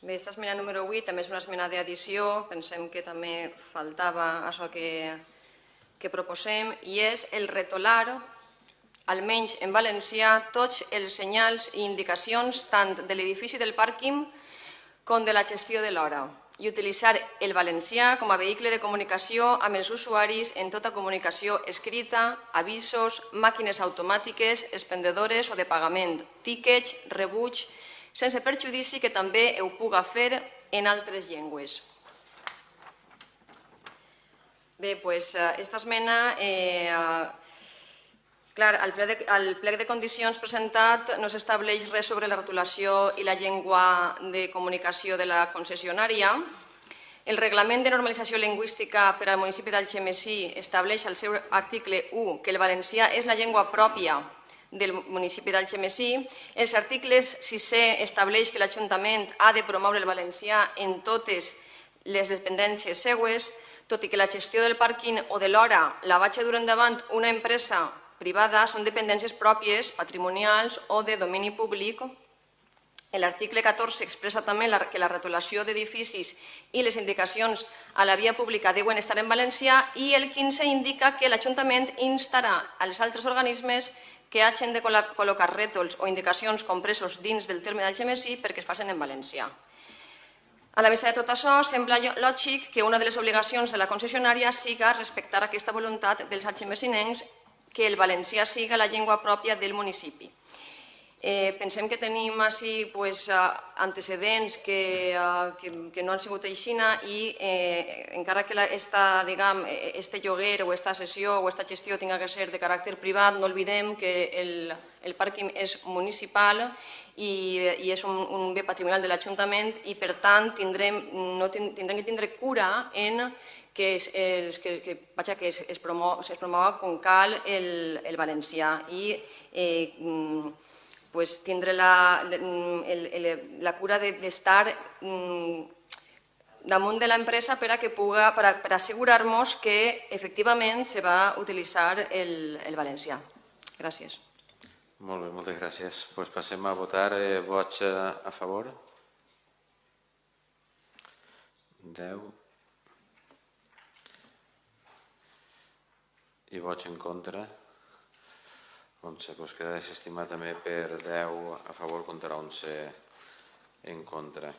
Bé, aquesta esmena número 8 també és una esmena d'addició, pensem que també faltava això que proposem, i és el retolar, almenys en valencià, tots els senyals i indicacions tant de l'edifici del pàrquing com de la gestió de l'hora, i utilitzar el valencià com a vehicle de comunicació amb els usuaris en tota comunicació escrita, avisos, màquines automàtiques, expendedores o de pagament, tíquets, rebuig, sense perjudici que també ho puga fer en altres llengües. Bé, doncs, aquesta esmena, clar, al plec de condicions presentat no s'estableix res sobre la rotulació i la llengua de comunicació de la concessionària. El Reglament de Normalització Lingüística per al municipi d'Algemesí estableix al seu article 1 que el valencià és la llengua pròpia del municipi d'Algemesí. Els articles 6è estableix que l'Ajuntament ha de promoure el valencià en totes les dependències seues, tot i que la gestió del pàrquing o de l'hora la vagi dur endavant una empresa privada, són dependències pròpies, patrimonials o de domini públic. L'article 14 expressa també que la retolació d'edificis i les indicacions a la via pública deuen estar en valencià, i el 15 indica que l'Ajuntament instarà als altres organismes que hagin de col·locar rètols o indicacions compresos dins del terme d'Algemesí perquè es facin en valencià. A la vista de tot això, sembla lògic que una de les obligacions de la concessionària siga respectar aquesta voluntat dels algemesinencs, que el valencià siga la llengua pròpia del municipi. Pensem que tenim així antecedents que no han sigut així, i encara que este lloguer o esta cessió o esta gestió tinga que ser de caràcter privat, no oblidem que el pàrquing és municipal i és un bé patrimonial de l'Ajuntament, i per tant tindrem que tindre cura en que es promova com cal el valencià, i tindre la cura d'estar damunt de l'empresa per assegurar-nos que efectivament se va utilitzar el valencià. Gràcies. Molt bé, moltes gràcies. Passem a votar. Vots a favor? 10. I vots en contra? 11. Queda desestimat també per 10 a favor contra 11 en contra.